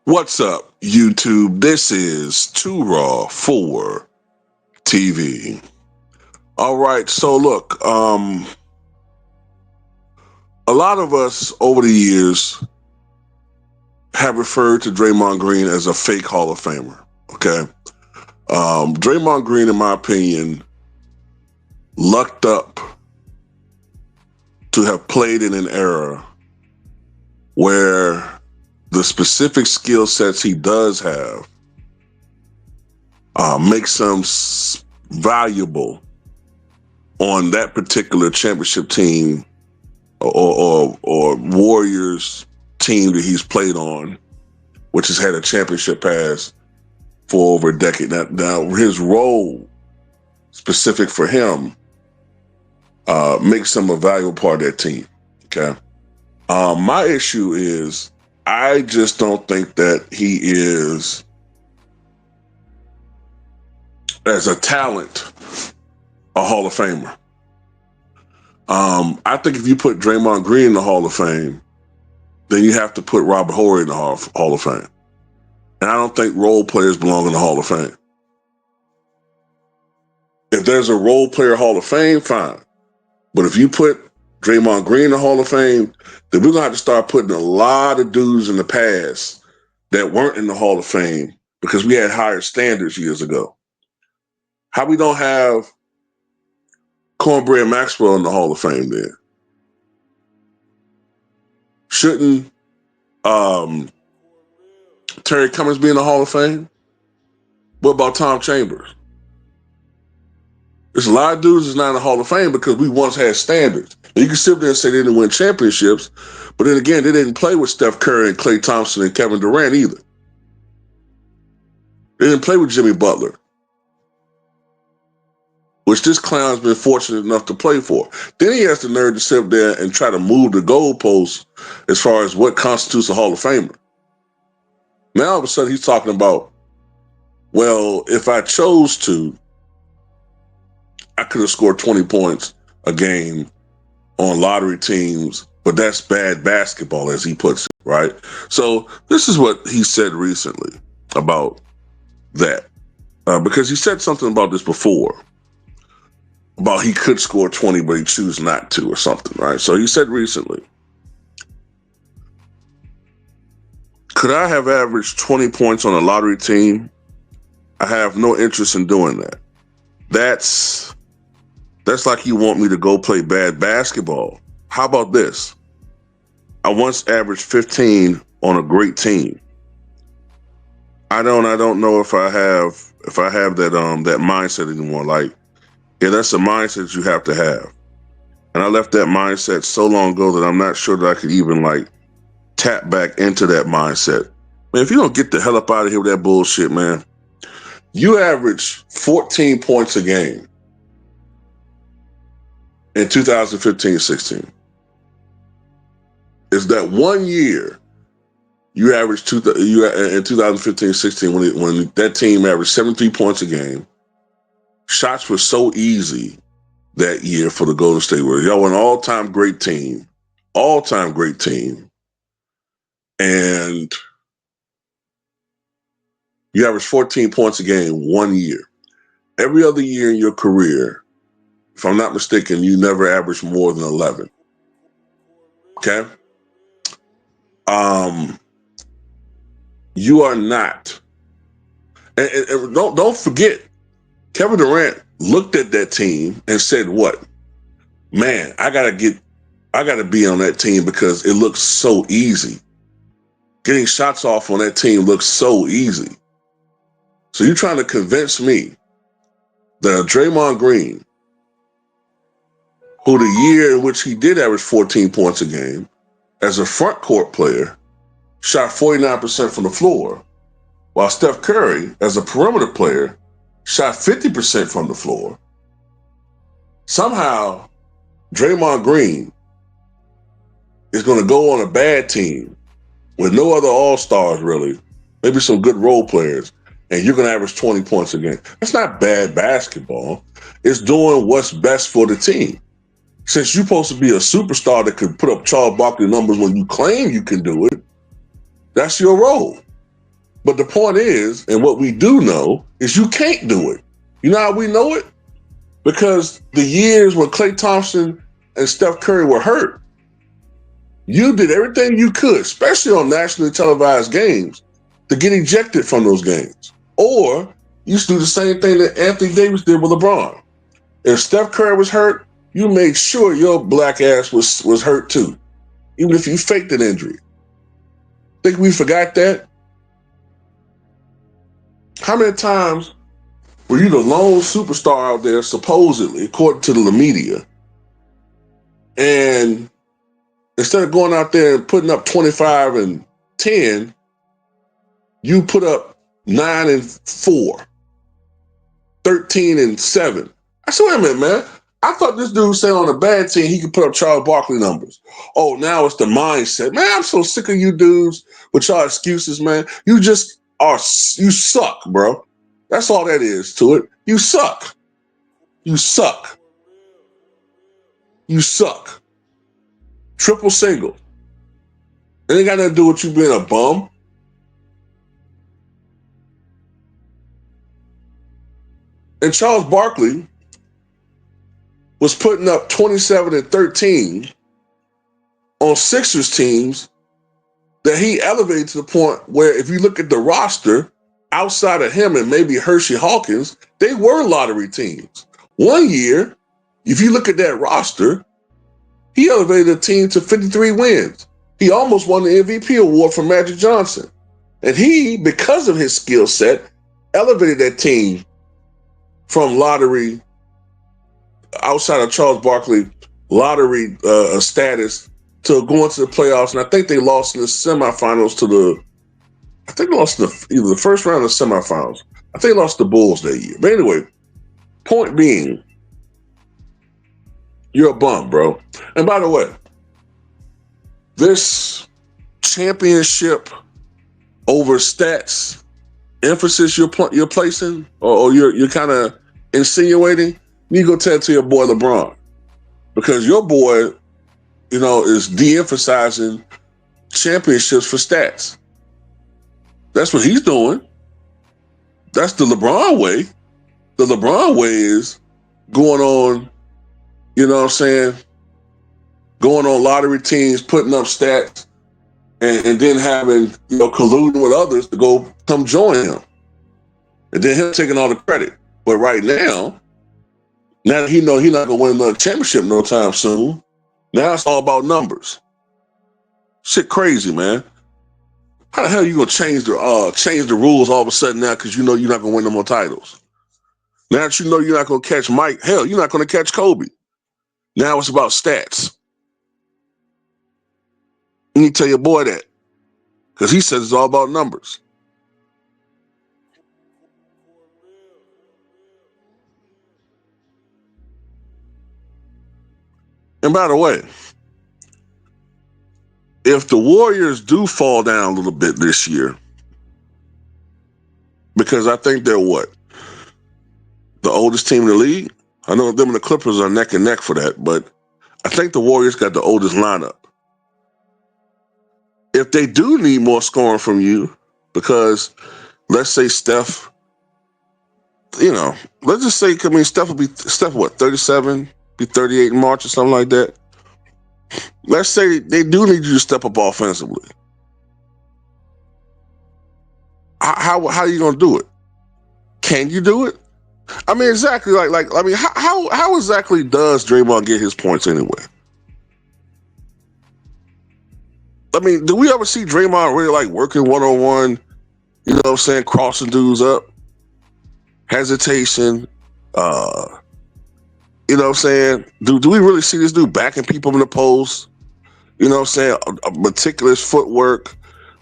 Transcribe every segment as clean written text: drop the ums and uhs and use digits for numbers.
What's up, YouTube? This is Too Raw for TV. All right, so look, a lot of us over the years have referred to Draymond Green as a fake Hall of Famer. Okay, Draymond Green, in my opinion, lucked up to have played in an era where the specific skill sets he does have makes him valuable on that particular championship team or Warriors team that he's played on, which has had a championship pass for over a decade. Now his role specific for him makes him a valuable part of that team. Okay. My issue is I just don't think that he is, as a talent, a Hall of Famer. I think if you put Draymond Green in the Hall of Fame, then you have to put Robert Horry in the Hall of Fame. And I don't think role players belong in the Hall of Fame. If there's a role player Hall of Fame, fine. But if you put Draymond Green in the Hall of Fame, then we're going to have to start putting a lot of dudes in the past that weren't in the Hall of Fame because we had higher standards years ago. How we don't have Cornbread Maxwell in the Hall of Fame then? Shouldn't Terry Cummings be in the Hall of Fame? What about Tom Chambers? There's a lot of dudes that's not in the Hall of Fame because we once had standards. And you can sit there and say they didn't win championships, but then again, they didn't play with Steph Curry and Klay Thompson and Kevin Durant either. They didn't play with Jimmy Butler, which this clown's been fortunate enough to play for. Then he has the nerve to sit there and try to move the goalposts as far as what constitutes a Hall of Famer. Now all of a sudden he's talking about, well, if I chose to, I could have scored 20 points a game on lottery teams, but that's bad basketball, as he puts it, right? So this is what he said recently about that, because he said something about this before, about he could score 20, but he choose not to or something, right? So he said recently, could I have averaged 20 points on a lottery team? I have no interest in doing that. That's like you want me to go play bad basketball. How about this? I once averaged 15 on a great team. I don't know if I have that mindset anymore. Like, yeah, that's a mindset you have to have. And I left that mindset so long ago that I'm not sure that I could even like tap back into that mindset. Man, if you don't get the hell up out of here with that bullshit, man. You average 14 points a game in 2015-16. Is that 1 year you averaged in 2015-16 when that team averaged 73 points a game. Shots were so easy that year for the Golden State Warriors. Y'all were an all-time great team. And you averaged 14 points a game 1 year. Every other year in your career, if I'm not mistaken, you never averaged more than 11. Okay? You are not. And don't forget, Kevin Durant looked at that team and said, what? Man, I gotta be on that team because it looks so easy. Getting shots off on that team looks so easy. So you're trying to convince me that Draymond Green, who the year in which he did average 14 points a game, as a front court player, shot 49% from the floor, while Steph Curry, as a perimeter player, shot 50% from the floor. Somehow, Draymond Green is going to go on a bad team with no other all-stars, really, maybe some good role players, and you're going to average 20 points a game. That's not bad basketball. It's doing what's best for the team. Since you're supposed to be a superstar that could put up Charles Barkley numbers when you claim you can do it, that's your role. But the point is, and what we do know, is you can't do it. You know how we know it? Because the years when Klay Thompson and Steph Curry were hurt, you did everything you could, especially on nationally televised games, to get ejected from those games. Or you used to do the same thing that Anthony Davis did with LeBron. If Steph Curry was hurt, you made sure your black ass was hurt too, even if you faked an injury. Think we forgot that? How many times were you the lone superstar out there, supposedly, according to the media, and instead of going out there and putting up 25 and 10, you put up 9 and 4, 13 and 7. I said, wait a minute, man. I thought this dude said on a bad team he could put up Charles Barkley numbers. Oh, now it's the mindset. Man, I'm so sick of you dudes with y'all excuses, man. You suck, bro. That's all that is to it. You suck. You suck. You suck. Triple single. It ain't got nothing to do with you being a bum. And Charles Barkley was putting up 27 and 13 on Sixers teams that he elevated to the point where if you look at the roster, outside of him and maybe Hershey Hawkins, they were lottery teams. One year, if you look at that roster, he elevated a team to 53 wins. He almost won the MVP award from Magic Johnson. And he, because of his skill set, elevated that team from lottery, outside of Charles Barkley, lottery status to going to the playoffs. And I think they lost in the semifinals they lost either the first round or the semifinals. I think they lost the Bulls that year. But anyway, point being, you're a bum, bro. And by the way, this championship over stats emphasis you're placing, or you're kind of insinuating, you go tell it to your boy LeBron, because your boy, is de-emphasizing championships for stats. That's what he's doing. That's the LeBron way. The LeBron way is going on, going on lottery teams, putting up stats, and then having, colluding with others to go come join him. And then him taking all the credit. But right now that he know he's not going to win another championship no time soon, now it's all about numbers. Shit crazy, man. How the hell are you going to change the rules all of a sudden now because you know you're not going to win no more titles? Now that you know you're not going to catch Mike, hell, you're not going to catch Kobe. Now it's about stats. You need to tell your boy that, because he says it's all about numbers. And by the way, if the Warriors do fall down a little bit this year, because I think they're the oldest team in the league? I know them and the Clippers are neck and neck for that, but I think the Warriors got the oldest lineup. If they do need more scoring from you, because let's say Steph, let's just say, Steph will be 37, be 38 in March or something like that. Let's say they do need you to step up offensively. How are you gonna do it? Can you do it? I mean, exactly. How exactly does Draymond get his points anyway? I mean, do we ever see Draymond really working one-on-one? You know what I'm saying? Crossing dudes up, hesitation. You know what I'm saying? Do we really see this dude backing people in the post? You know what I'm saying? A meticulous footwork,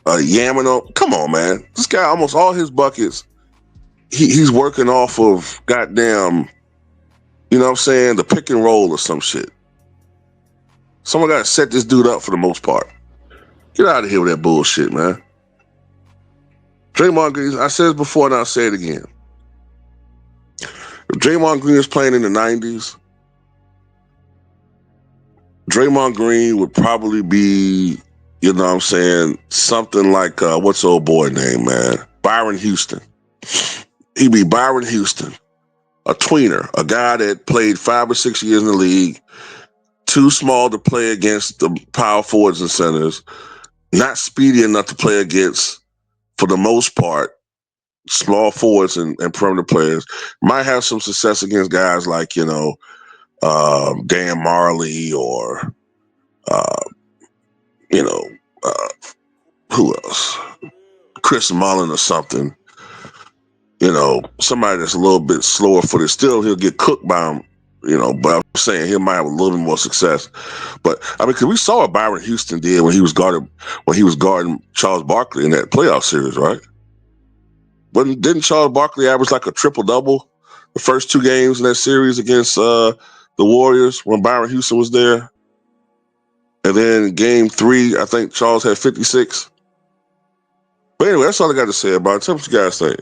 yamming up. Come on, man. This guy, almost all his buckets, he's working off of goddamn, you know what I'm saying, the pick and roll or some shit. Someone got to set this dude up for the most part. Get out of here with that bullshit, man. Draymond Green, I said it before and I'll say it again. If Draymond Green was playing in the 90s, Draymond Green would probably be, you know what I'm saying, something like, what's the old boy name, man? Byron Houston. He'd be Byron Houston, a tweener, a guy that played 5 or 6 years in the league, too small to play against the power forwards and centers, not speedy enough to play against, for the most part, small forwards and perimeter players. Might have some success against guys like, Dan Marley or, uh, you know, uh, who else? Chris Mullen or something. Somebody that's a little bit slower footed. Still, he'll get cooked by him. But I'm saying he might have a little bit more success. But I mean, because we saw what Byron Houston did when he was guarding Charles Barkley in that playoff series, right? Didn't Charles Barkley average like a triple double the first 2 games in that series against the Warriors when Byron Houston was there? And then game 3, I think Charles had 56. But anyway, that's all I got to say about it. Tell me what you guys think.